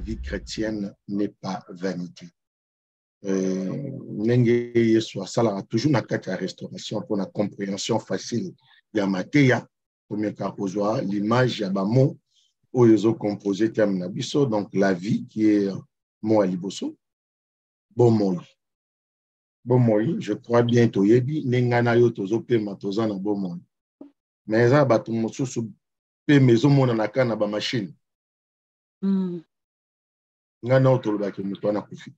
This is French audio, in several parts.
vie chrétienne n'est pas vanité. Nenge soit ça toujours na kati ya restauration pour la compréhension facile ya mateya premier cas ozwa l'image ya ba mot oyo zo composé terme na biso donc la vie qui est mot à liboso bomoi je crois bien toyebi nengana yo tozo pema toza na bomoi mais ça ba tout mosusu pe maison mona na kana ba machine ngana otoloba ke muto na kufi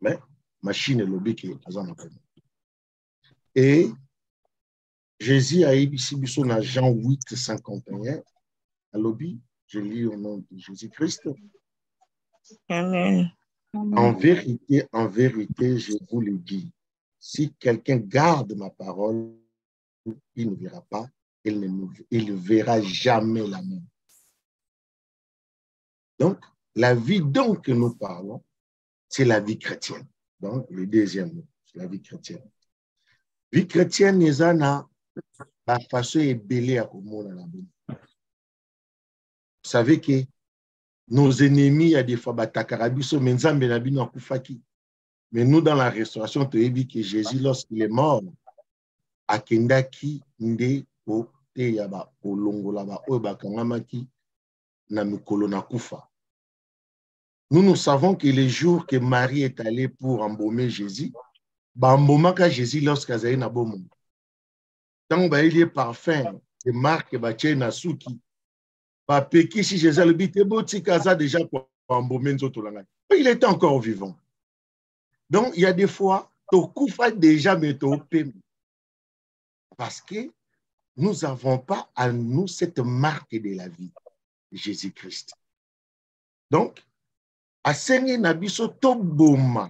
mais machine lobby qui est présent. Et Jésus a ici dans Jean 8, 51, à lobby, je lis au nom de Jésus-Christ. Amen. En vérité, je vous le dis, si quelqu'un garde ma parole, il ne verra pas, il ne verra jamais la mort. Donc, la vie dont que nous parlons, c'est la vie chrétienne. Donc, le deuxième mot, c'est la vie chrétienne. Vie chrétienne, nous avons la façon de belé à la vie. Vous savez que nos ennemis, à des fois, mais nous, dans la restauration, tu as vu que Jésus, lorsqu'il est mort, à Kendaki, Nde, O, Te, Yaba, O, Longo, Laba, O, Bakangamaki, Namikolo, Nakufa. Nous savons que les jours que Marie est allée pour embaumer Jésus, embaumer Jésus lorsqu'elle est na bon monde. Tant qu'il y a parfum, de marque, na souki, peki si Jésus le bité boti kaza déjà pour embaumer nzotolanga. Il était encore vivant. Donc il y a des fois, to kufa déjà mais to pem. Parce que nous n'avons pas à nous cette marque de la vie, Jésus-Christ. Donc asengi na biso to boma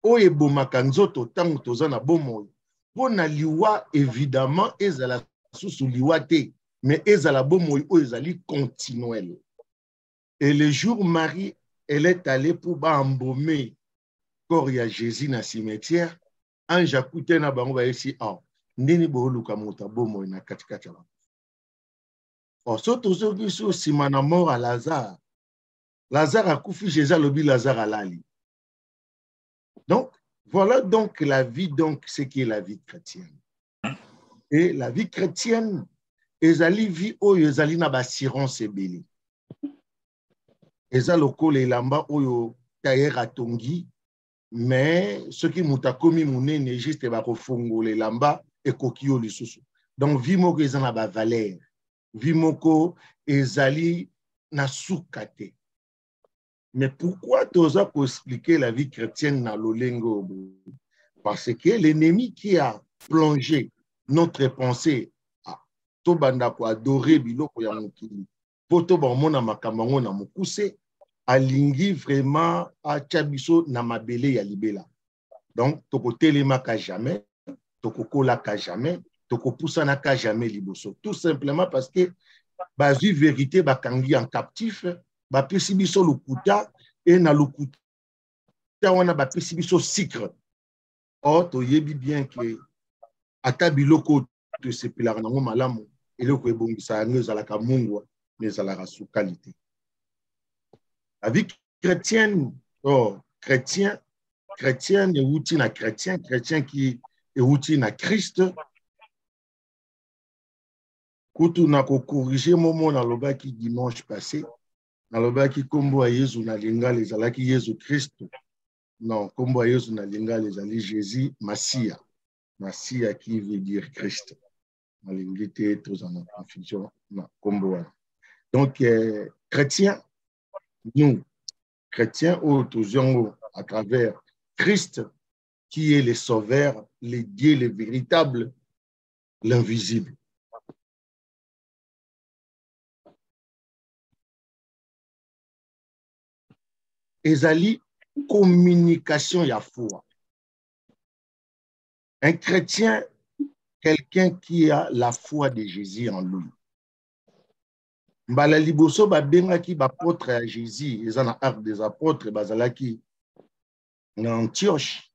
oye boma kanzoto tango toza na bomoi pona liwa évidemment ezala susu liwa te mais ezala bomoi oyo ezali continuel. Et le jour Marie elle est allée pour embaumer corps ya Jésus na cimetière ange akute na bango ba esi ndeni booluka mota bomoi na katikati ba soto zo biso sima na mort à Lazare. Lazare a koufi, Jésus a lobi Lazare a lali. Donc, voilà donc la vie, donc, ce qui est la vie chrétienne. Et la vie chrétienne, ezali vie oyo ezali na bassurance ebele. Eza lokolo elamba oyo tailleur atongi, mais ce qui mutakomi munene juste ba kofongola elamba ekoki yo lisusu. Donc, vie moko eza na ba valeur. Vie moko ezali na sukate. Mais pourquoi tu oses expliquer la vie chrétienne dans l'olengo? Parce que l'ennemi qui a plongé notre pensée à Tobanda pour adorer biloko ya mokili, pour Tobamona makamango na mokuse, alingi vraiment a chabiso na mabele ya libela. Donc, toko telema ka jamais, toko kola ka jamais, toko poussana ka jamais liboso. Tout simplement parce que bazu vérité bakangi en captif. Bapesi biso lukuta et na lukuta wana bapesi biso sucre. Or toyebi bien que ata biloko to sepelaka nango malamu eloko ebongisa yango ezalaka mungwa mais ezalaka sous qualité. La vie chrétienne, chrétien est outil na chrétien qui est outil na Christ. Kutu na ko corriger momo na lobaki dimanche passé. Nalobaki kombo ya Yesu na linga ezalaki Yesu Christ. Non, kombo ya Yesu na linga ezali Jésus Masia. Masia qui veut dire Christ. Malingi te tous en confusion na kombo. Donc chrétiens, nous chrétiens ou tous à travers Christ qui est le sauveur, le Dieu le véritable, l'invisible. Ezali communication ya foi. Un chrétien, quelqu'un qui a la foi de Jésus en lui. Mbala liboso ba bengaki ba apôtre à Jésus, ils en a Actes des apôtres bazalaki en Antioche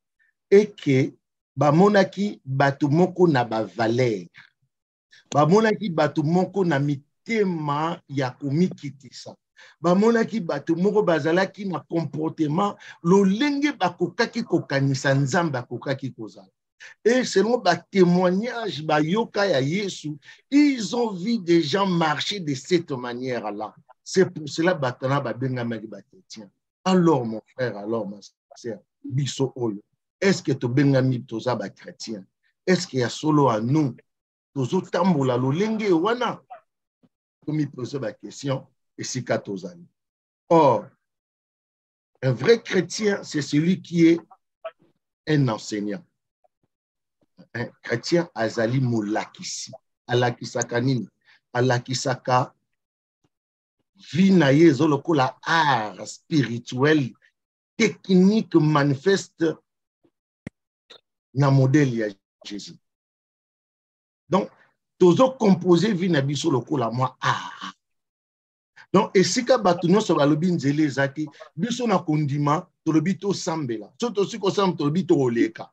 et que ba monaki batu moko na ba valeur. Ba monaki batu moko na mitema ya komikitisa. bamonaki bato moko bazalaki na comportement lolenge bakokaki kokanisa nzambe akokaki kozala. Et selon le témoignage bayoka ya Yesu, ils ont vu des gens marcher de cette manière-là. C'est pour cela batana babengami ba chrétien. Alors mon frère, alors ma sœur, biso oyo, est-ce que to bengami toza ba chrétien? Est-ce qu'il y a solo à nous tozo tambola lolenge wana? Comme il pose la question, et si katozani. Or, un vrai chrétien, c'est celui qui est un enseignant. Un chrétien azali molakisi. Alakisaka nini? Alakisaka vina yezo lokola art spirituel, technique manifeste na modèle ya Jésus. Donc, tozo composé vina biso lokola moi art. Donc, et si ka batu nyonso balobi nzele ezaki, biso na kondima, tolobi to sambela. Soto si ko sam tolobi to oleka.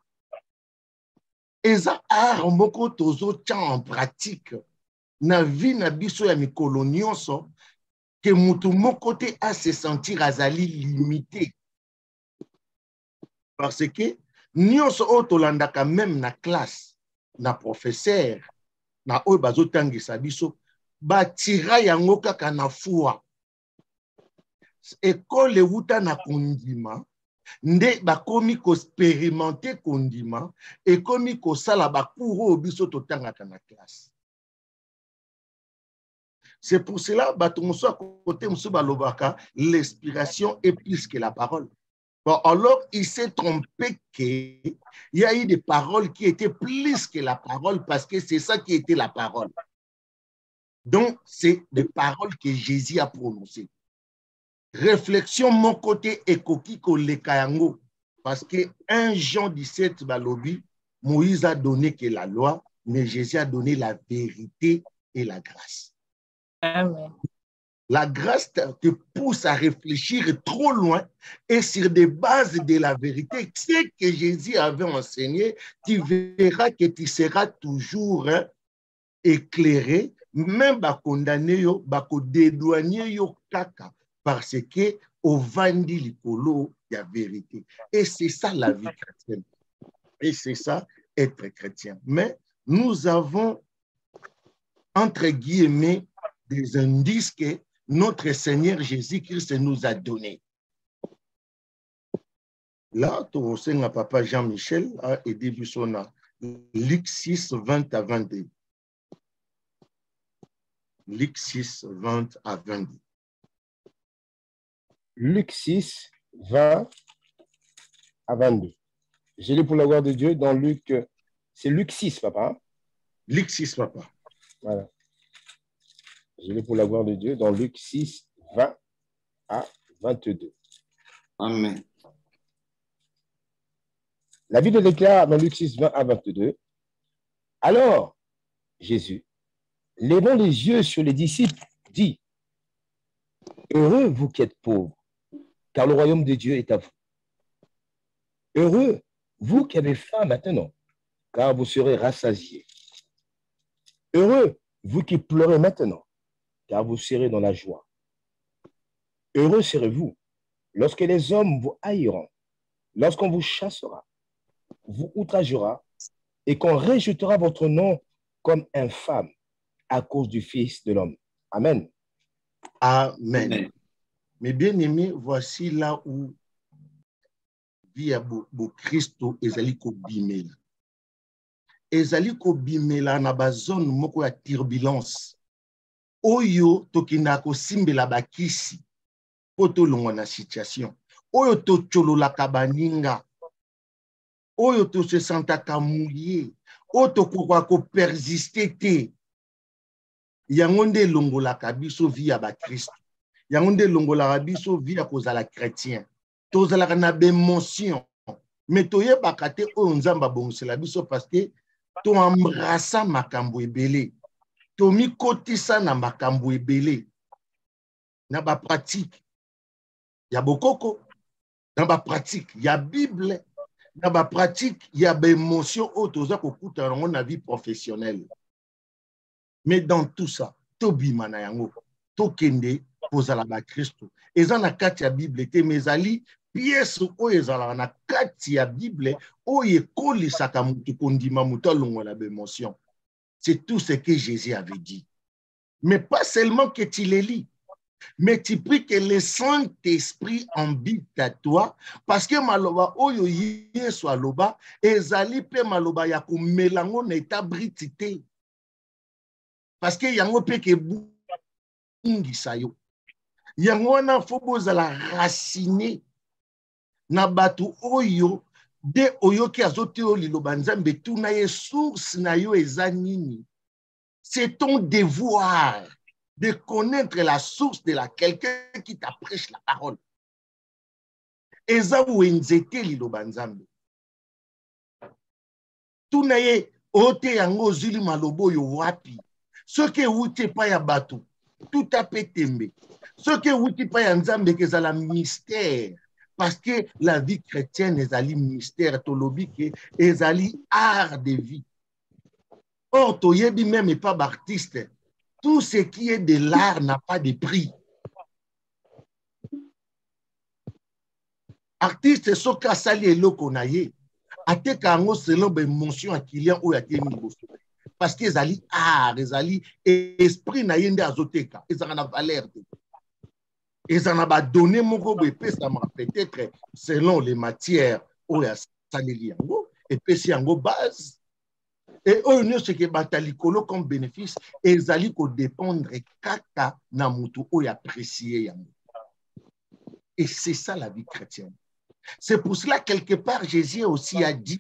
Eza art moko tozo tia en pratique. Na vi na biso ya mikolo nyonso, que mutu moko te a se sentir azali limité. Parce que nyonso o tolandaka même na classe, na professeur, na oyo bazotangisa biso, batira yango kaka na fua. Ekole wuta na kondima, nde bakomi ko expérimenter kondima, ekomi ko sala bakuro biso totangaka na classe. C'est pour cela, l'inspiration est plus que la parole. Bon, alors, il s'est trompé qu'il y a eu des paroles qui étaient plus que la parole parce que c'est ça qui était la parole. Donc, c'est des paroles que Jésus a prononcées. Réflexion, mon côté, ekokiko le kayango. Parce que 1 Jean 17, balobi, Moïse a donné que la loi, mais Jésus a donné la vérité et la grâce. Amen. La grâce te pousse à réfléchir trop loin et sur des bases de la vérité, ce que Jésus avait enseigné, tu verras que tu seras toujours éclairé, même condamné, dédouané kaka, parce que au vandi likolo, il y a vérité. Et c'est ça la vie chrétienne. Et c'est ça être chrétien. Mais nous avons, entre guillemets, des indices que notre Seigneur Jésus-Christ nous a donnés. Là, tu as Papa Jean-Michel a aidé Bussona. Luc 6, 20 à 22. Luc 6, 20 à 22. Luc 6, 20 à 22. J'ai lu pour la gloire de Dieu dans Luc. C'est Luc 6, papa. Luc 6, papa. Voilà. J'ai lu pour la gloire de Dieu dans Luc 6, 20 à 22. Amen. La Bible déclare dans Luc 6, 20 à 22. Alors, Jésus, levant les yeux sur les disciples, dit, heureux vous qui êtes pauvres, car le royaume de Dieu est à vous. Heureux vous qui avez faim maintenant, car vous serez rassasiés. Heureux vous qui pleurez maintenant, car vous serez dans la joie. Heureux serez-vous lorsque les hommes vous haïront, lorsqu'on vous chassera, vous outragera et qu'on rejettera votre nom comme infâme à cause du Fils de l'homme. Amen. Amen. Amen. Mais bien aimé, voici là où via Christo ezali ko bimela. Ezali ko bimela na bazone moko ya turbulence. Oyo tokina ko simbela bakisi poto longo na situation. Oyo to cholola kabaninga. Oyo to se senta kamouye. Oyo to ko persister te. Yango nde longola kabiso via ba Christ. Yango nde longola kabiso via kozala chrétien. Tozala na bémotion. Mais toye bakate oyo nzamba bongosela biso parce que to embrassa makambo ebele. To mi kotisa na makambo ebele. Na ba pratique. Ya bokoko. Na ba pratique. Ya Bible. Na ba pratique. Ya ba émotion oyo toza kokuta nango na vie professionnelle. Mais dans tout ça, to bima na yango. To kende kozala ba Kristo. Eza na kati ya Bible te, mais ezali pièce oyo ezala na kati ya Bible oyo ekolisaka mutu kondima mutu alongola bémotion. C'est tout ce que Jésus avait dit. Mais pas seulement que tu les lis, mais tu pries que le Saint-Esprit habite à toi, parce que maloba oyo Yesu aloba ezali pe maloba ya komelango na etabriti. Parce que yango pe ke bungisa yo. Yango wana fo bozala racine na batu oyo de oyo ki azote o liloba nzambe tuna ye source na yo eza nini. C'est ton devoir de connaître la source de la quelqu'un qui t'apprêche la parole. Eza wenzete liloba nzambe. Tuna ye ote yango zili malobo yo wapi. Soki wuti pa ya batu, tout a pétembe. Soki wuti pa ya nzambe kezala mystère. Parce que la vie chrétienne ezali mystère, tolobi ke ezali art de vie. Or, toyebi même et pas artiste. Tout ce qui est de l'art n'a pas de prix. Artiste soka sali eloko na ye. Ateka ango selon l'émotion à client ou à temi bosso. Parce que ezali art, ezali esprit na yende azoteka, ezana na valeur. Ezana ba donner moko bo epesa ma peut-être selon les matières ou ya saleli yango epesi yango base. Et eux ne ce que batalikolo comme bénéfice ezali ko dépendre kaka na mutu o ya apprécier yango. Et c'est ça la vie chrétienne. C'est pour cela quelque part Jésus aussi a dit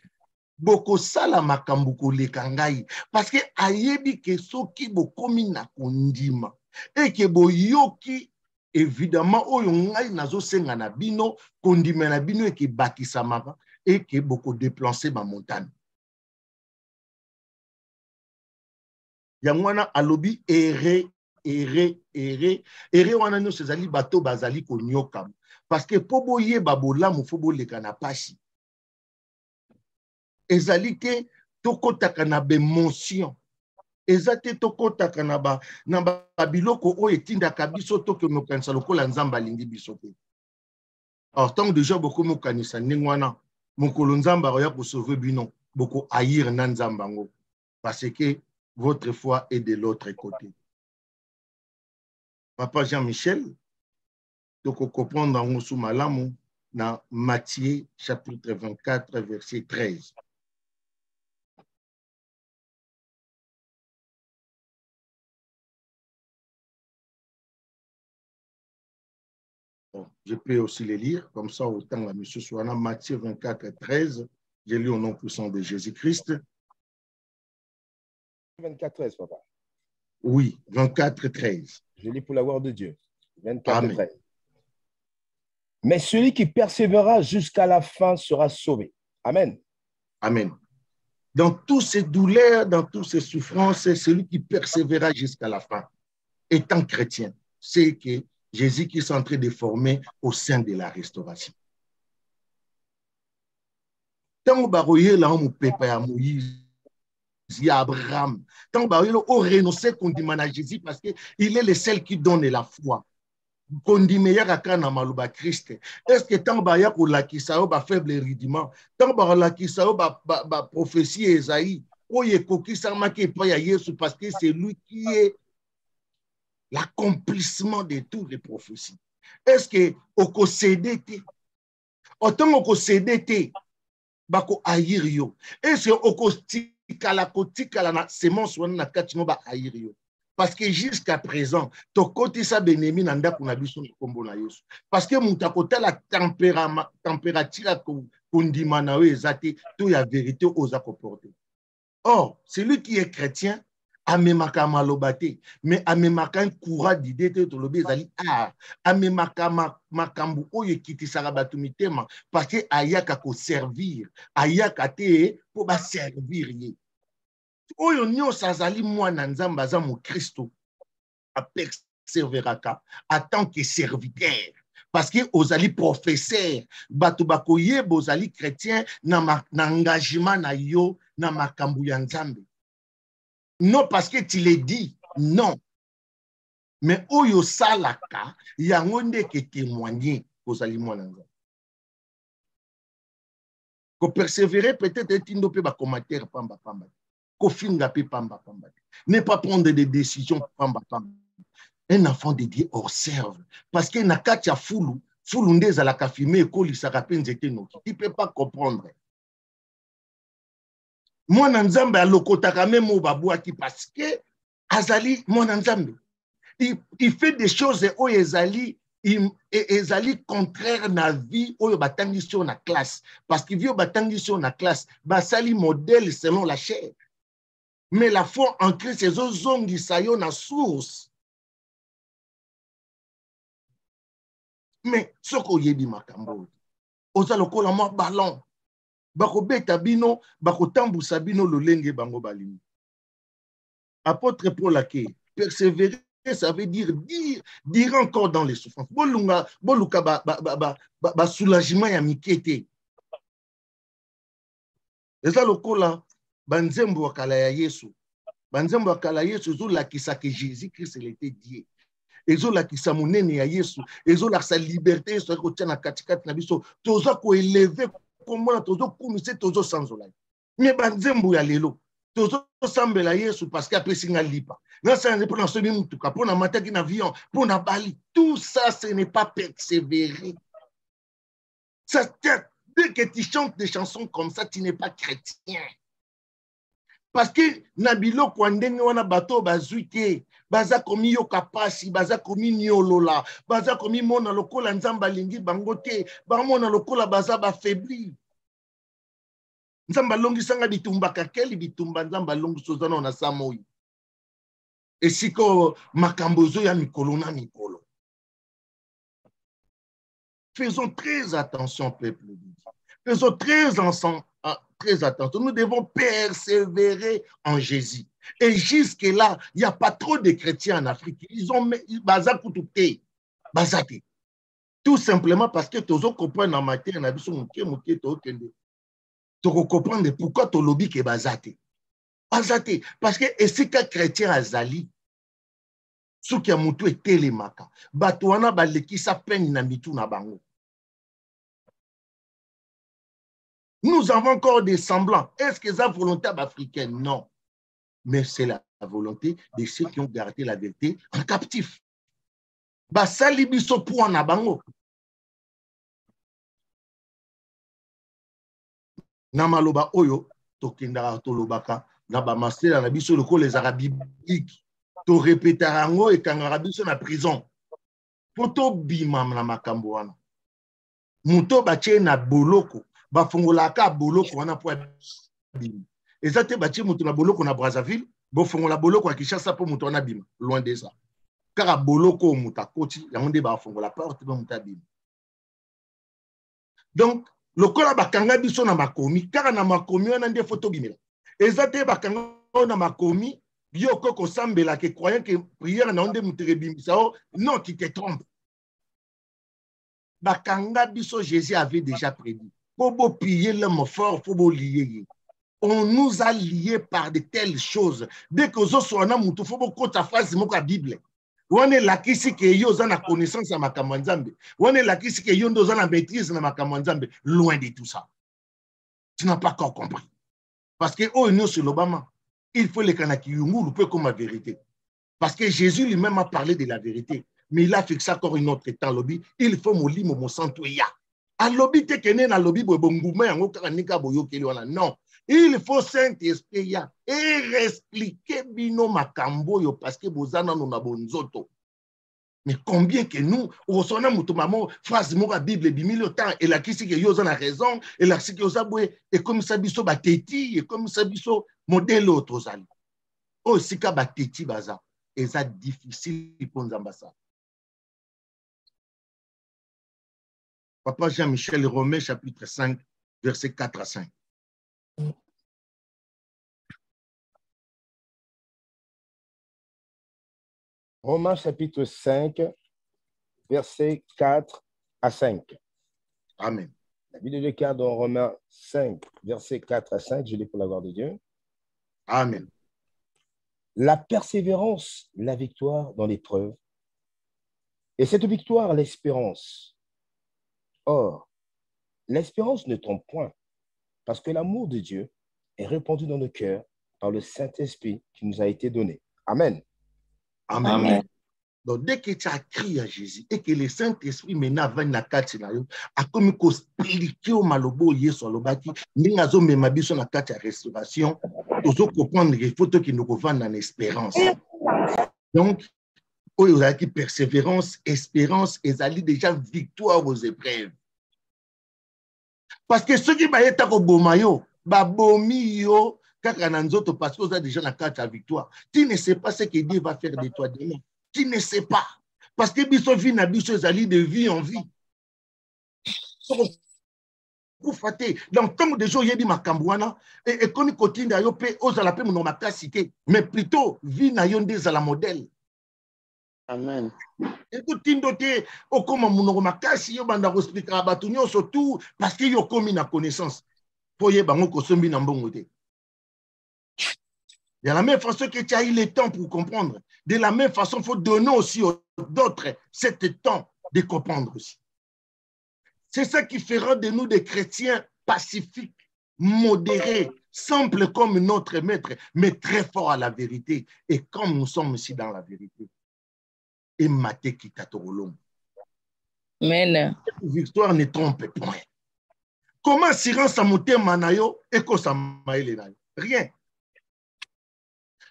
boko sala makambu koleka ngai parce que ayebi ke soki bokomi na kondima et ke boyoki évidemment oyo ngai nazosenga na bino kondima na bino et ke bakisamaka et ke boko déplacer ma montagne. Yangwana alobi ere wana no sezali bato bazali konyoka parce que po boye babolamu fo boleka na pasi. Ezali te tokotaka na bemotion. Ezate tokotaka na ba biloko oyo etindaka biso tokonokanisa lokola nzamba lingi biso te. Alors tant déjà beaucoup mokanisa ningwana mokolo nzamba ya ko sauver bino boko haïr na nzambango parce que votre foi est de l'autre côté. Papa Jean-Michel, donc comprendre dans sous malamu dans Matthieu chapitre 24 verset 13. Bon, je peux aussi les lire, comme ça autant la monsieur Souana, Matthieu 24 13, j'ai lu au nom puissant de Jésus-Christ. 24 13, papa. Oui, 24 13. Je lis pour la gloire de Dieu. 24 Amen. 13. Mais celui qui persévérera jusqu'à la fin sera sauvé. Amen. Amen. Dans toutes ces douleurs, dans toutes ces souffrances, c'est celui qui persévérera jusqu'à la fin. Étant chrétien, c'est que Jésus qui est en train de former au sein de la restauration. Tant que là, on peut pas Moïse, Abraham, tant que on renonce qu'on dit à Jésus parce qu'il est le seul qui donne la foi. Est-ce que tant que la kisao ba faible rudiment, tant que la kisao ba prophétie Esaïe, oye kokisa maki pa ya Yesu parce que c'est lui qui est l'accomplissement de toutes les prophéties. Est-ce que oko cédé autant oko cédé bako haïr yo? Est-ce que oko tikala na semence wana na katino ba haïr yo? Parce que jusqu'à présent, to koti sa benemi na ndako na biso kombo na Yesu. Parce que mutakota la température kondima na we ezate to ya vérité oza koporter. Or, celui qui est chrétien amemaka malobate, mais amemaka courant d'idée te lobi ezali ah, amemaka makambu oyo kitisaka batu mitema parce que ayaka ko servir, ayaka te po ba servir ye. Oyo nyonso azali mwana nzambe aza mu Kristo a persévéraka en tant que serviteur parce que ozali professeur bato bakoye bozali chrétien na engagement na yo na makambu ya nzambe. Non parce que tu l'as dit, non. Mais oyo salaka, yango nde ke témoigner kozali mwana nzambe. Ko persévérer peut-être etindo pe ba commentaire pamba pamba. Ko finga pe pamba pamba. Ne pas prendre des décisions pamba pamba. Un enfant de Dieu observe parce que na kati ya fulu nde za la kafime ko lisaka pe nzete noki. Tu peux pas comprendre. Mwana nzambe alokotaka même o babwaki parce que azali mwana nzambe. Il fait des choses où ezali contraire na vie oyo batangi sur na classe parce que vie batangi sur na classe basali modèle selon la chair mais la foi en Christ ezozongisa yo na source. Mais soko yebi makambo oza lokola mwa ballon bakobeta bino bakotambusa bino lolenge bango balimi. Apôtre Paul ake persévérer, ça veut dire encore dans les souffrances. Boluka ba soulagement ya mikete. Eza lokola banzembo wakala ya Yesu. Banzembo wakala Yesu ezolakisa que Jésus-Christ il était Dieu. Ezolakisa monene ya Yesu, ezolakisa liberté so ko tia na katikati na biso. Toza ko élever comment tozo kumise tozo sanzola. Mais banzembo ya lelo tozo sambela Yesu parce qu'après singa lipa. Non, ça n'est pas dans ce même tout cas. Pour la matin qui avion, pour la bali, tout ça, ce n'est pas persévérer. Ça, dès que tu chantes des chansons comme ça, tu n'es pas chrétien. Parce que Nabilo Kwandenge wana bato bazuite, baza komi yo kapasi, baza komi niolola, baza komi mona lokola nzamba lingi bangote, ba mona lokola baza ba faibli. Nzamba longi sanga bitumba kakeli bitumba nzamba longi sozana na samoyi. Et si ko makambozo ya mikolo na mikolo. Faisons très attention, peuple de Dieu. Faisons très attention. Nous devons persévérer en Jésus. Et jusque-là, il n'y a pas trop de chrétiens en Afrique. Ils ont bazakouté, bazate. Tout simplement parce que tous autres comprennent en matière, tu comprends pourquoi tu lobby que bazate. Bazate. Parce que si qu'un chrétien azali, ce qui a montré télémaka, batouana baleki sa peine na mitou na bango. Nous avons encore des semblants. Est-ce que c'est la volonté africaine? Non. Mais c'est la volonté de ceux qui ont gardé la vérité en captif. Basali biso pour na bango. Namaloba oyo tokendara tolobaka na ba masela na biso loko les arabes bibliques. To répétera ngo et kangara biso na prison. Poto bimam na makambo wana. Muto bache na boloko. Bafungolaka boloko wana po bima. Ezate bache muto na boloko na Brazzaville, bofungola boloko ya Kinshasa po muto wana bima. Loin de ça. Kaka boloko muta koti, yango nde bafungola porte po muta bima. Donc, lokola bakanga biso na makomi, kaka na makomi wana nde foto bimela. Ezate bakanga na makomi, bioko ko sambela ke croyant que prière na onde mutere bimisa o, non, tu te trompes. Bakanga biso Jésus avait déjà prédit. Faut beau prier l'homme fort, faut beau lier. On nous a liés par de telles choses. Dès que vous soyez mutu, faut beau kota phrase mo ka Bible. On est là qui si que yo za na connaissance na makambo nzambe. On est là qui si que yo ndo za na maîtrise na makambo nzambe. Loin de tout ça. Tu n'as pas encore compris. Parce que oh nous sur l'Obama, il faut les kanaki yungulu peu comme la vérité. Parce que Jésus lui-même a parlé de la vérité. Mais il a fixé encore une autre temps lobby. Il faut mon limo mon santo ya. A lobby te kene na lobby bo bongouma yango kanika boyo keli wana. Non. Il faut Saint-Esprit ya et expliquer bino makambo yo parce que bozana no na bonzoto. Mais combien que nous osona muto mamo phrase mo ka Bible bimili autant et la kisi que yo na raison et la kisi que yo boye et comme ça biso bateti et comme ça biso modèle autre zali. Oh sika bateti baza et ça difficile pour nzamba ça. Papa Jean-Michel Romain, chapitre 5, versets 4 à 5. Romains chapitre 5, versets 4 à 5. Amen. La Bible déclare dans Romains 5, versets 4 à 5, je lis pour la gloire de Dieu. Amen. La persévérance, la victoire dans l'épreuve, Et cette victoire, l'espérance. Or, l'espérance ne trompe point, parce que l'amour de Dieu est répandu dans nos cœurs par le Saint-Esprit qui nous a été donné. Amen. Amen. Amen. Donc, dès que tu as crié à Jésus et que le Saint-Esprit maintenant va na kati na yo, a comme ko expliquer au malobo yeso alobaki, ninga zo mema biso na kati ya restauration, tozo comprendre que faut que nous vendre en espérance. Donc, oyo zaki persévérance, espérance, ezali déjà victoire aux épreuves. Parce que ceux qui bayeta ko boma yo, ba bomi yo kaka na nzoto parce que vous êtes déjà na kati ya victoire. Tu ne sais pas ce que Dieu va faire de toi demain. Tu ne sais pas. Parce que biso vie na biso ezali de vie en vie. Donc, comme des jours, il y a dit Makambouana, et comme il continue à y aller, aux à la paix, mon cité, mais plutôt, vie na yonde à la modèle. Amen. Et tout tindoté, au comme mon makasi, yo banda expliquer à Batunyo, surtout parce qu'il y a comme une connaissance. Pour y bango kosombi na mbongote. De la même façon que tu as eu le temps pour comprendre, de la même façon, il faut donner aussi aux d'autres cet temps de comprendre aussi. C'est ça qui fera de nous des chrétiens pacifiques, modérés, simples comme notre maître, mais très forts à la vérité. Et comme nous sommes ici dans la vérité. Et Maté qui t'atorolom. Amen. Cette victoire ne trompe point. Comment Siran Samoté Manayo et Kosamaele Nayo? Rien.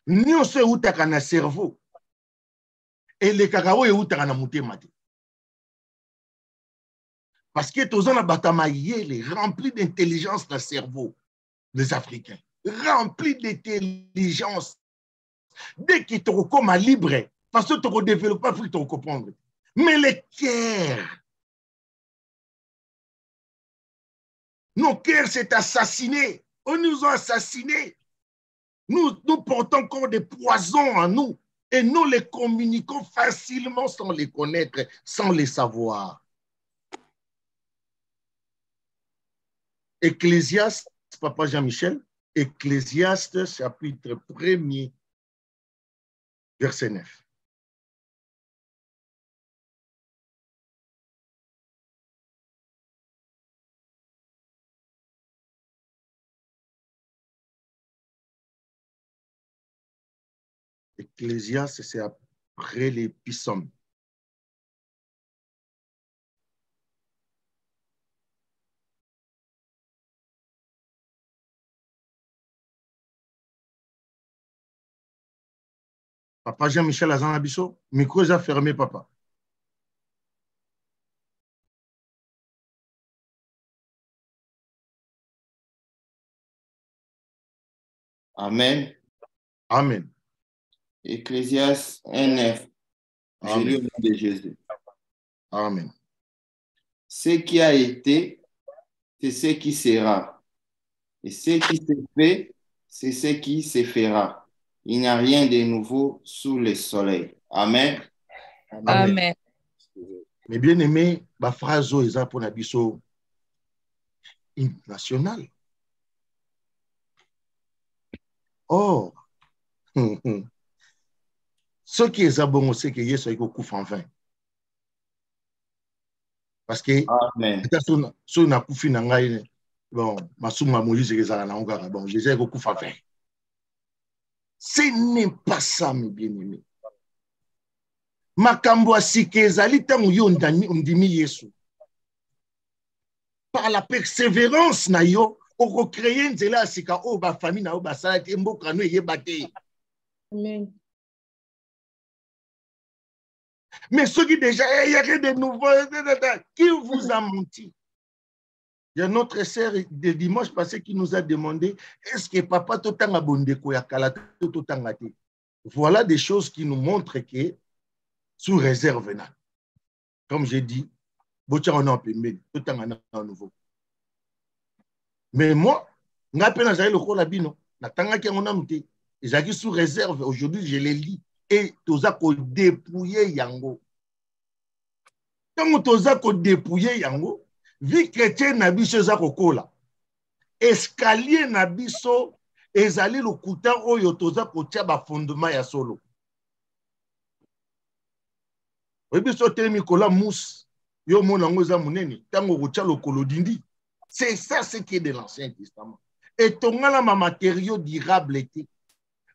Nous sommes où t'as un cerveau. Et les cacao est où t'as un mouté maté. Parce que tous les batamaïs remplis d'intelligence dans le cerveau des Africains. Remplis d'intelligence. Dès qu'ils te recommandent libre, parce que tu ne développes pas, il faut te comprendre. Mais les cœurs, nos cœurs s'est assassinés. On nous a assassinés. Nous portons encore des poisons en nous. Et nous les communiquons facilement sans les connaître, sans les savoir. Ecclésiaste, Papa Jean-Michel, Ecclésiaste, chapitre 1er, verset 9. Ecclésiaste, c'est après les psaumes. Papa Jean-Michel Azan Abisso, micro est fermé, papa. Amen. Amen. Ecclésiaste 1:9. Je lis au nom de Jésus. Amen. Ce qui a été, c'est ce qui sera. Et ce qui s'est fait, c'est ce qui se fera. Il n'y a rien de nouveau sous le soleil. Amen. Amen. Mais bien aimé, ma phrase est pour Nabiso national. Or, ce qui est bon, c'est que Yesu est beaucoup enfin. Parce que, si on a coup fin bon, Masuma Moïse est là, bon, Jésus est beaucoup enfin. Ce n'est pas ça, mes bien-aimés. Makambo asike ezali tango yo ndimi Yesu. Par la persévérance na yo, oko créer nzela asika o ba famille na o ba sala te mboka no yeba te. Amen. Mais ceux qui déjà il y a de nouveau qui vous a menti? Il y a notre sœur de dimanche passé qui nous a demandé est-ce que papa totanga bondeko ya kala totanga te? Voilà des choses qui nous montrent que sous réserve. Comme j'ai dit, on a tout un nouveau. Mais moi, je suis sous réserve. Aujourd'hui, je les lis. Et tu as dépouillé Yango. Quand tu as dépouillé Yango, vie chrétienne nabiso za kokola. Escalier nabiso ezali le kuta oyo toza kotia ba fondement ya solo. C'est ça ce qui est de l'Ancien Testament. Et ton ma matériaux durables était.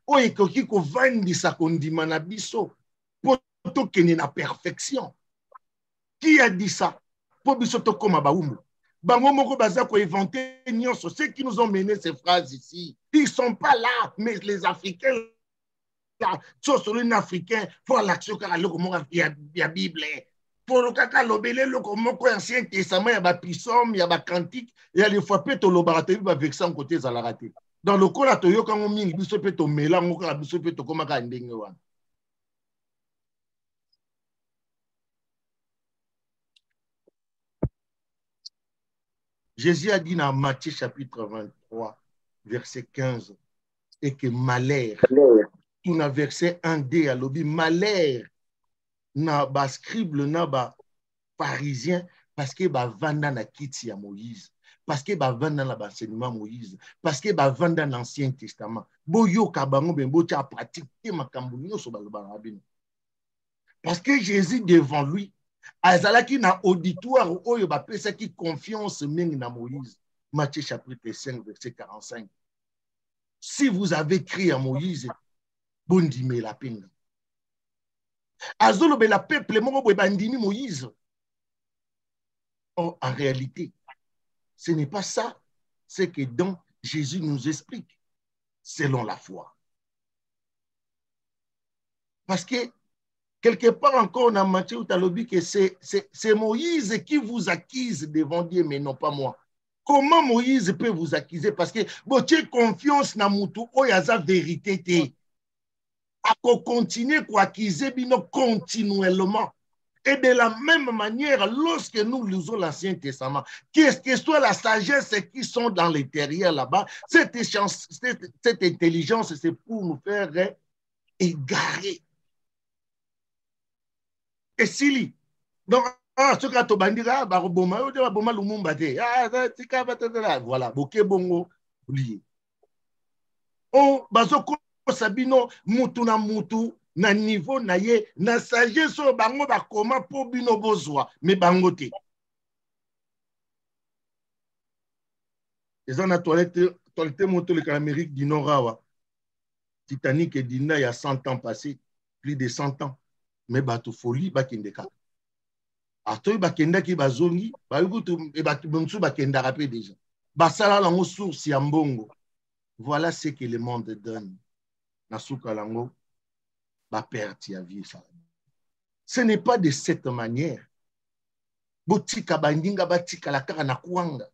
O ekoki ko vandisa kondima na biso po to kene na perfection. Qui a dit ça? Po biso to koma baumbu. Bango moko baza ko inventer nyonso. Ceux qui nous ont mené ces phrases ici, ils sont pas là, mais les Africains là, sur les Africains, pour l'action car il y a Bible. Pour le caca lobele le moko Ancien Testament, il y a ba psaume, il y a ba cantique, il y a les fois peut to lobaraté ba vexan côté za la raté. Dans le cas, tu as un mingi, biso peut to mélange, biso peut to koma ka ndenge wana. Jésus a dit dans Matthieu chapitre 23, verset 15, et que malheur, tout dans verset 1D à l'obi, malheur, na ba scribe, na ba pharisien, parce que ba vanda na kiti ya Moïse. Parce que ba vanda na l'enseignement Moïse, parce que ba vanda dans l'Ancien Testament. Boyo kabango ben bocha pratiquer makambo nyonso ba rabino. Parce que Jésus devant lui, azalaki na auditoire oyo ba pesa ki confiance mingi na Moïse. Matthieu chapitre 5 verset 45. Si vous avez crié à Moïse, bondime la pinga. Azolo be la peuple moko bo bandimi Moïse. Oh, en réalité, ce n'est pas ça. C'est que donc Jésus nous explique selon la foi. Parce que quelque part encore on a Matthieu où tu as le dit que c'est Moïse qui vous accuse devant Dieu, mais non pas moi. Comment Moïse peut vous accuser? Parce que vous avez confiance dans Moutou, il y a la vérité. À continuer à accuser continuellement. Et de la même manière, lorsque nous lisons l'Ancien Testament, qu'est-ce que soit la sagesse qui sont dans l'intérieur là-bas, cette intelligence, c'est pour nous faire égarer. Et si, donc, ce que tu bandira, voilà, boké bongo, oublié. On, bazoko sabino, mutu na mutu, na niveau na ye, na sagesse o bango ba koma po bino bozwa, mais bango te. Les gens na toilette moto le Amérique du Nord, Titanic et Dina il y a 100 ans passé, plus de 100 ans. Mais bato folie bakendeka. Atoy bakenda ki bazongi, ba yukutu e batu bonsu bakenda rapé déjà. Basala lango source ya mbongo. Voilà ce que le monde donne. Nasuka lango ba perte ya vie ça. Ce n'est pas de cette manière. Botika bandinga batika la kaka na kuanga.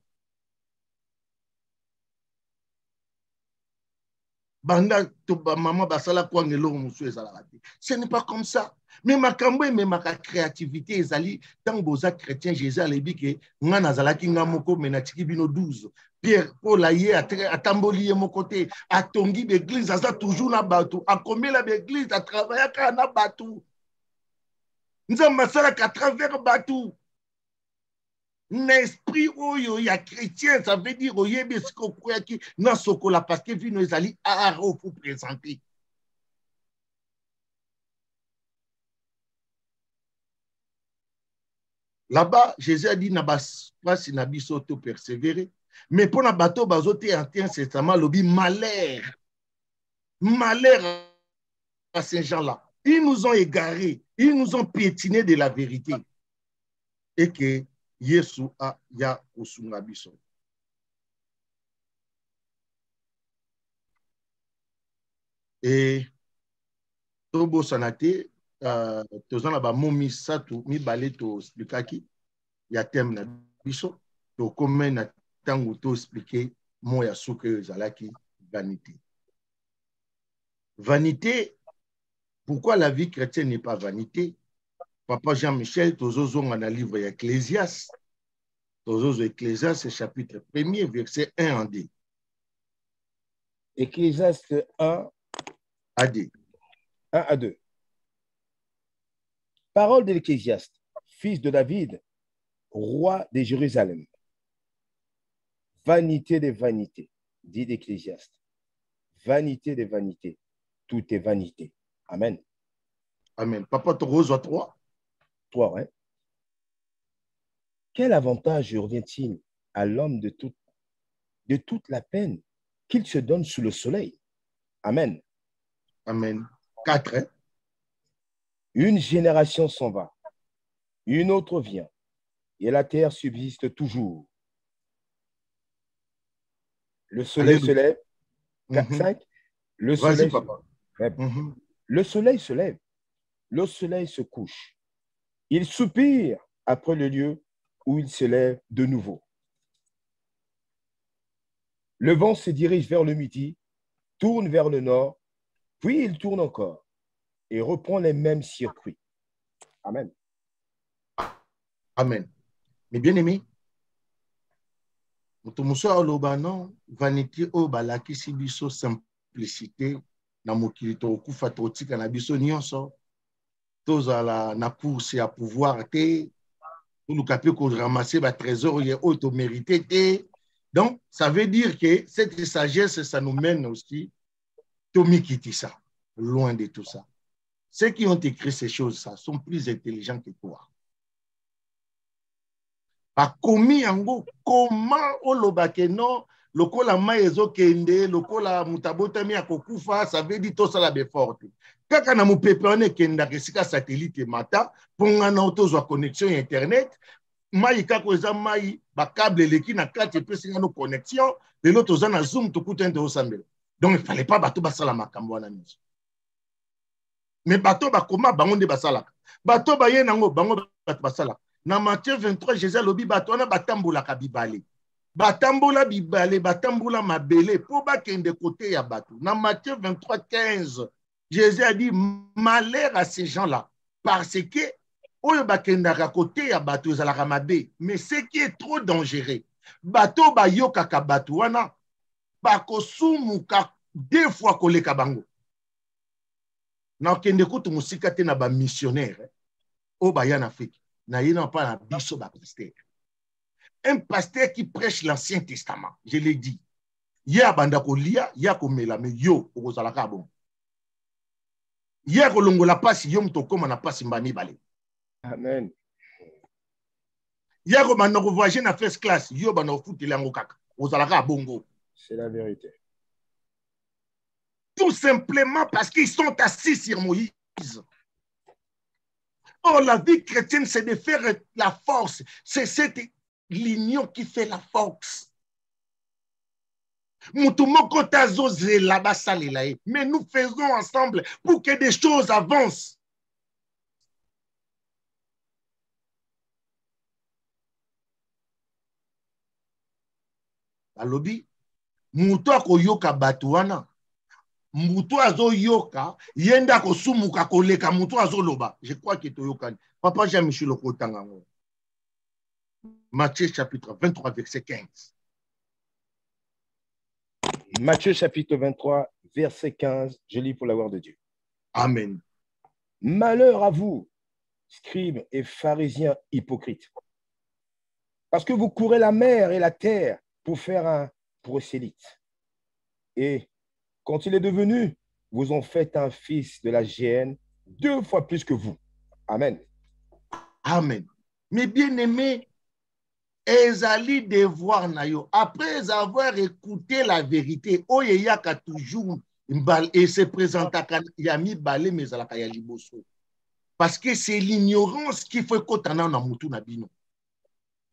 Banda to maman basala kuanga lo musu ezala raté. Ce n'est pas comme ça. Mais ma kambo et ma créativité ezali tant boza chrétien Jésus a dit que nga nazalaki nga moko menatiki bino 12. Pierre Paul aye atamboli ye moko te atongi l'église aza toujours na batou akomela l'église a travailler ka na batou. Nzamba sala ka travers batou. L'esprit oyo ya chrétien ça veut dire oyebe siko koyaki na sokola parce que vino ezali aro pour présenter. Là-bas, Jésus a dit pas si nabiso to persévérer, mais pour na bateau bazoté Ancien Testament lobi malheur. Malheur à ces gens-là. Ils nous ont égarés, ils nous ont piétiné de la vérité. Et que Yesu a ya osunga biso. Et Tobo Sanate tozana ba momi satu mi balé to explikaki ya thème na biso to comme na tango to expliquer mo ya suke zalaki vanité. Vanité, pourquoi la vie chrétienne n'est pas vanité? Papa Jean-Michel tozozo na livre ya Ecclésiaste. Tozozo Ecclésiaste chapitre 1er verset 1 en D. Ecclésiaste 1 à D. 1 à 2. Parole de l'Ecclésiaste, fils de David, roi de Jérusalem. Vanité des vanités, dit l'Ecclésiaste. Vanité des vanités, tout est vanité. Amen. Amen. Papa Torozo 3. 3, hein? Quel avantage revient-il à l'homme de toute la peine qu'il se donne sous le soleil? Amen. Amen. 4, hein? Une génération s'en va, une autre vient, et la terre subsiste toujours. Le soleil se lève. 5. Le Vas-y, soleil papa. Le soleil se lève, le soleil se couche. Il soupire après le lieu où il se lève de nouveau. Le vent se dirige vers le midi, tourne vers le nord, puis il tourne encore et reprend les mêmes circuits. Amen. Amen. Mais bien aimé, motomuso aloba non vanité o balakisi biso simplicité na mokili tokufa totika na biso nyonso tozala na course ya pouvoir te toluka pe ko ramasser ba trésor ye o to mérité te. Donc ça veut dire que cette sagesse ça nous mène aussi tomikiti ça loin de tout ça. Ceux qui ont écrit ces choses ça sont plus intelligents que toi. Bakomi yango comment olobake non lokola mai ezokende lokola mutabotami akokufa ça veut dire tosala beforte kaka na mupepe wana ekendaka esika satellite mata mponga na tozwa connexion ya internet mai kaka eza mai bakable eleki na kati epesinga no connexion lelo toza na zoom tokuta nde osambela donc il fallait pas bato basala makambo wana nyonso mais bato bakoma bango nde basalaka bato baye nango bango bato basalaka. Na Matthieu 23, Jésus a dit batona batambola kabibale. Batambola bibale, batambola mabele, pour bakende côté ya bato. Na Matthieu 23, 15, Jésus a dit malheur à ces gens-là, parce que oyo bakendaka côté ya bato ezalaka mabe, mais ce qui est trop dangereux, bato bayokaka bato wana, bakosumuka 2 fois koleka bango. Na kende kutu musika te na ba missionnaire, o baya na Afrique. Un pasteur qui prêche l'Ancien Testament, je l'ai dit. Ya bandako lia, ya komela, mais yo, okozalaka bon. Ya kolongola pasi, yo mtokoma na pasi mbani bale. Amen. Ya komandako voyager na first class, yo bandako futile yango kaka. Okozalaka bongo. C'est la vérité. Tout simplement parce qu'ils sont assis sur Moïse. Oh, la vie chrétienne, c'est de faire la force. C'est cette l'union qui fait la force. Mais nous faisons ensemble pour que des choses avancent. Alobi, muto akoyoka batuana. Mutu azo yoka yenda kosumuka koleka mutu azo loba. Je crois que to yoka. Papa Jean-Michel Okotangango. Matthieu chapitre 23 verset 15. Matthieu chapitre 23 verset 15, je lis pour la gloire de Dieu. Amen. Malheur à vous, scribes et pharisiens hypocrites, parce que vous courez la mer et la terre pour faire un prosélyte. Et quand il est devenu, vous en faites un fils de la géhenne 2 fois plus que vous. Amen. Amen. Mais bien aimé, ezali devoir na yo. Après avoir écouté la vérité, oyeyaka toujours et se présenta yami balé mais alaka ya liboso. Parce que c'est l'ignorance qui fait kotana na mutu na bino.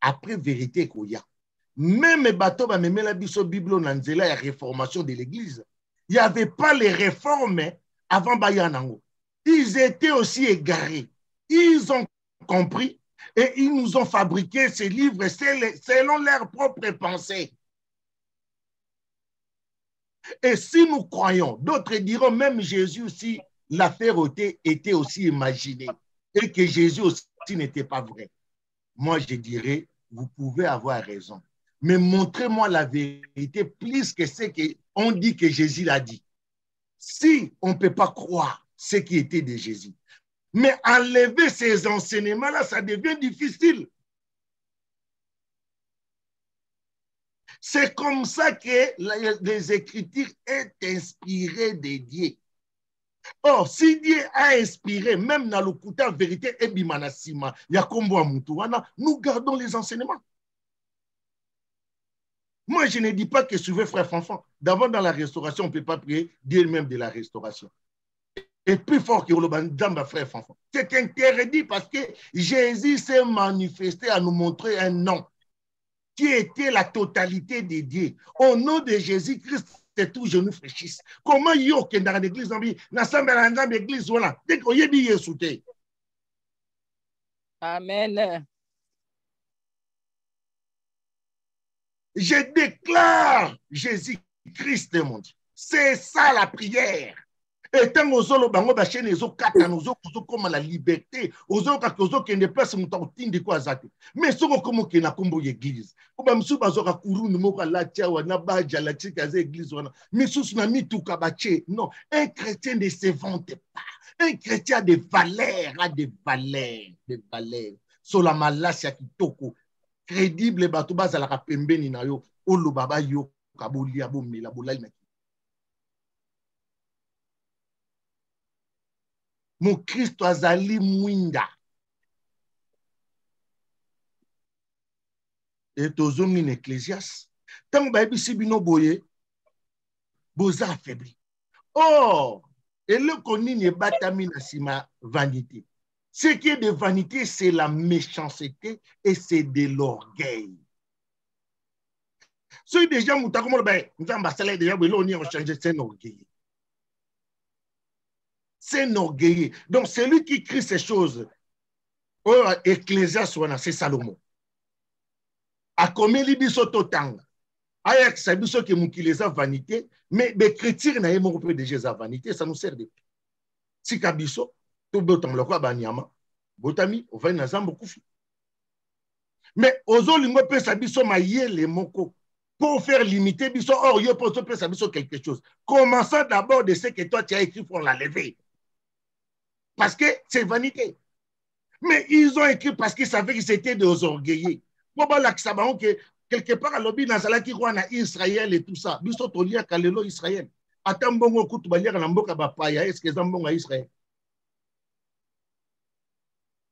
Après vérité koya. Même bato ba memela biso Bible na nzela ya réformation de l'église. Il n'y avait pas les réformes avant Bayanango. Ils étaient aussi égarés. Ils ont compris et ils nous ont fabriqué ces livres selon leurs propres pensées. Et si nous croyons, d'autres diront même Jésus aussi, l'affaire était aussi imaginée et que Jésus aussi n'était pas vrai. Moi, je dirais, vous pouvez avoir raison. Mais montrez-moi la vérité plus que ce qu'on dit que Jésus l'a dit. Si on ne peut pas croire ce qui était de Jésus, mais enlever ces enseignements-là, ça devient difficile. C'est comme ça que les Écritures sont inspirées de Dieu. Or, si Dieu a inspiré, même dans le Kouta vérité et bimanasima, nous gardons les enseignements. Moi, je ne dis pas que suivez frère Fanfan. D'abord, dans la restauration, on ne peut pas prier Dieu même de la restauration. Et plus fort que le Damba frère Fanfan. C'est interdit parce que Jésus s'est manifesté à nous montrer un nom qui était la totalité des dieux. Au nom de Jésus-Christ, c'est tout genou fléchisse. Comment il y a dans l'église, dans l'église, voilà. Dès qu'on y est bien sauté. Amen. Je déclare Jésus-Christ, mon Dieu. C'est ça la prière. Et tant que nous avons comme la liberté, nous avons qui ne pas se monter de quoi ça. Mais ce qu'on a na combo église. Oba msu bazoka kurunu moka la tiawa na baja la tika za église wana. Mais sous na mitu kabache. Non, un chrétien ne se vante pas. Un chrétien a des valeurs, des valeurs. Sur la malasia kitoko. Crédible bato baza la pembeni na yo. Olo baba yo kaboli abo mela bolai na. Mon Christ azali mwinda. Et tozongi na Ecclésias. Tant ba bisi bino boye, boza affaibli. Or, et le koni ne batami na sima vanité. Ce qui est de vanité, c'est la méchanceté et c'est de l'orgueil. Ceux déjà mouta comme le nous avons basé déjà on y a changé, c'est un orgueil. C'est un orgueil. Donc, celui qui crie ces choses, Ecclésias, c'est Salomon. A combien libiso totanga? Ayak sabiso que moukileza vanité, mais les chrétiens n'aient pas de Jésus vanité, ça nous sert de. Si kabiso, tout botam le quoi banyama, botami, on va y nazambo koufi. Mais aux autres, l'immo peut sabiso maïe les moko. Pour faire limiter biso, or yo peut sabiso quelque chose. Commençons d'abord de ce que toi tu as écrit pour la lever. Parce que c'est vanité. Mais ils ont écrit parce qu'ils savaient qu'ils étaient des orgueillés. Quelque part à l'objet dans qui croit en Israël et tout ça. Ils sont liés à Kalelo Israël. Attends, bon, écoute, tu vas lire dans Mboka Bapaya. Est-ce qu'ils ont bon à Israël?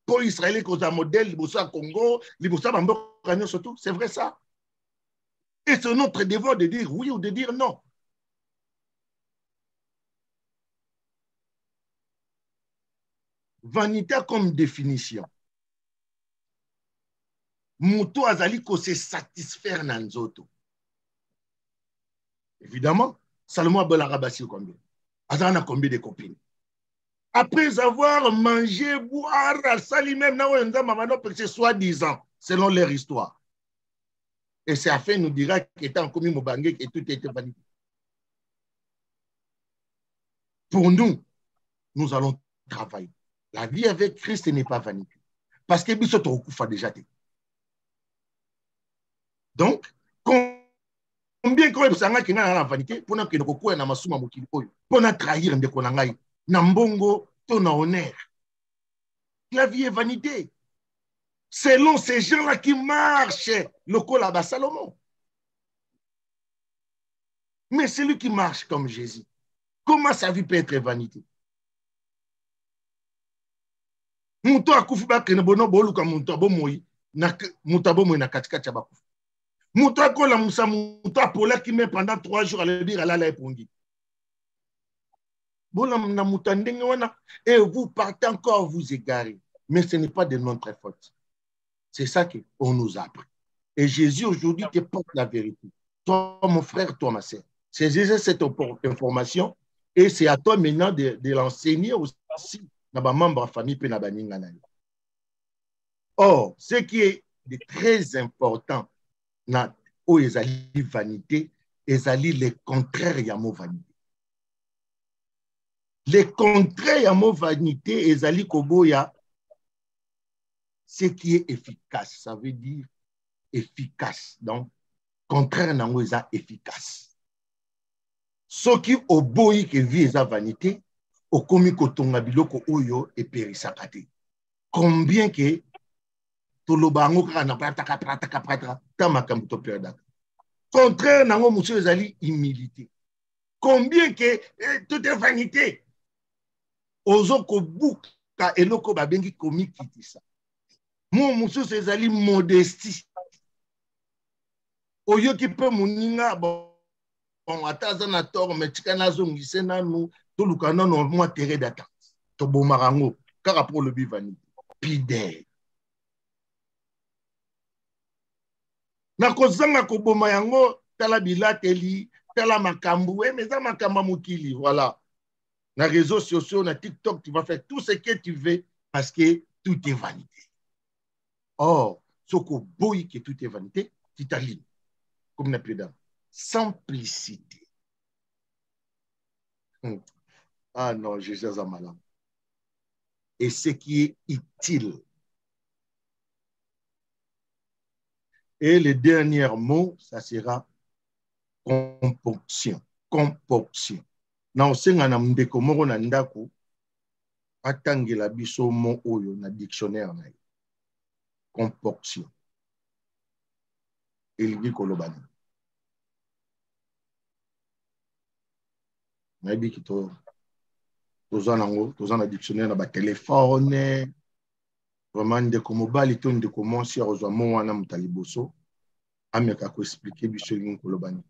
Pour Israël, ils ont un modèle, ils ont un Congo, ils ont un Mboka, surtout. C'est vrai ça. Et c'est notre devoir de dire oui ou de dire non. Vanité comme définition. Mouto azali ko se satisfaire nanzoto. Évidemment, Salomon Abelarabassi combien? Azana combien de copines? Après avoir mangé, boire, sali même na wenza mamano parce que soi-disant, selon leur histoire. Et c'est à fait nous dira qu'étant commis Mobangé que tout était vanité. Pour nous, nous allons travailler. La vie avec Christ n'est pas vanité. Parce que Bissot Okufa déjà été. Donc, combien de gens qui ont la vanité pour que nous soyons dans masuma mokili oyo pour trahir ndeko na ngai na mbongo to na honneur. La vie est vanité. Selon ces gens-là qui marchent le Kolaba Salomon. Mais celui qui marche comme Jésus, comment sa vie peut être vanité? Muto akufuba ke bono bolu ka muto abomoyi na muto abomoyi na katikati ya bakufu. Muto akola musa muto apola qui met pendant 3 jours à le dire ala la epongi. Bola na muto ndenge wana et vous partez encore vous égarer. Mais ce n'est pas de notre faute. C'est ça qu'on nous a appris. Et Jésus aujourd'hui te porte la vérité. Toi mon frère, toi ma sœur. C'est Jésus cette information et c'est à toi maintenant de l'enseigner aussi. Or, ce qui est de très important dans les vanité, les contraires à mon vanité. Les contraires à mon vanité, les koboya, ce qui est efficace, ça veut dire efficace. Donc, contraire à mon efficace. Ce qui au boy qui vit la vanité, au komi kotonga biloko oyo et périsakate. Combien que tolobango kana prataka tamakambuto perdaka. Contraire nango monsieur ezali humilité. Combien que tout est vanité. ozo kobuka eloko babengi komikitisa. Mo mususu ezali modestie. Oyo ki pe muninga bon ataza na tort mais tika nazo ngise nanu toluka nanu mwa terrain d'attente. To bomarango kaka pour le bivani. Pide. Na kozanga koboma yango tala bilateli tala makambu mais ça makamba mukili voilà. Na réseaux sociaux na TikTok tu vas faire tout ce que tu veux parce que tout est vanité. Or soko boy que tout est vanité tu t'alignes comme n'a plus d'âme. Simplicité. Ah non, je suis un malade. Et ce qui est utile. Et le dernier mot, ça sera comportion. Comportion. Na osenga na ndeko moko na ndako atangela biso mo oyo na dictionnaire na ye. Comportion. Eligi kolobani. Nayebi ki toza na dictionnaire na ba téléphone vraiment ndeko mobali to ndeko monsi ozwa mo wana mutaliboso ameka ko expliquer biso lingi kolobani.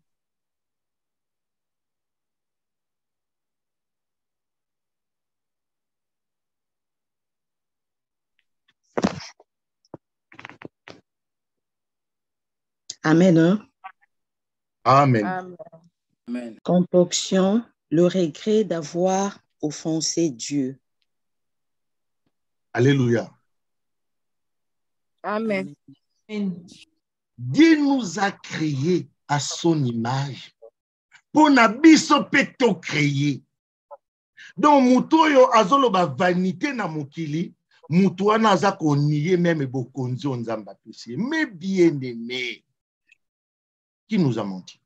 Amen. Hein? Amen. Amen. Comportion, le regret d'avoir offensé Dieu. Alléluia. Amen. Dieu nous a créés à son image. Pour na biso peto créé. Donc mutoyo azolo ba vanité na mokili, mutu wana aza ko nier même bokonzi onzamba pesi. Mais bien aimé, qui nous a menti?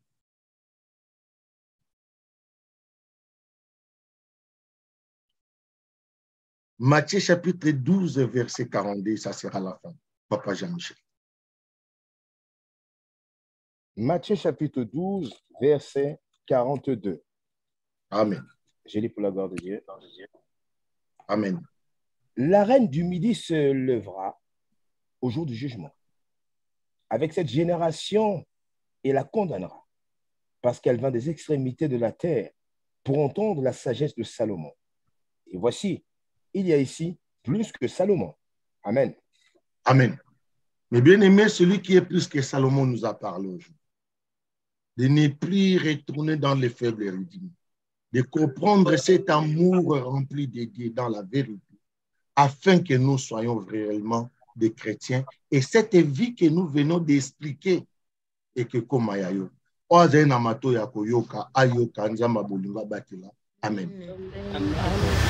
Matthieu chapitre 12, verset 42, ça sera la fin. Papa Jean-Michel. Matthieu chapitre 12, verset 42. Amen. Je lis pour la gloire de Dieu. Amen. La reine du Midi se lèvera au jour du jugement avec cette génération et la condamnera parce qu'elle vint des extrémités de la terre pour entendre la sagesse de Salomon. Et voici, il y a ici plus que Salomon. Amen. Amen. Mais bien aimé, celui qui est plus que Salomon nous a parlé aujourd'hui. De ne plus retourner dans les faibles rudiments. De comprendre cet amour rempli de Dieu dans la vérité, afin que nous soyons réellement des chrétiens. Et cette vie que nous venons d'expliquer, et que comme Ayayo, Amen. Amen.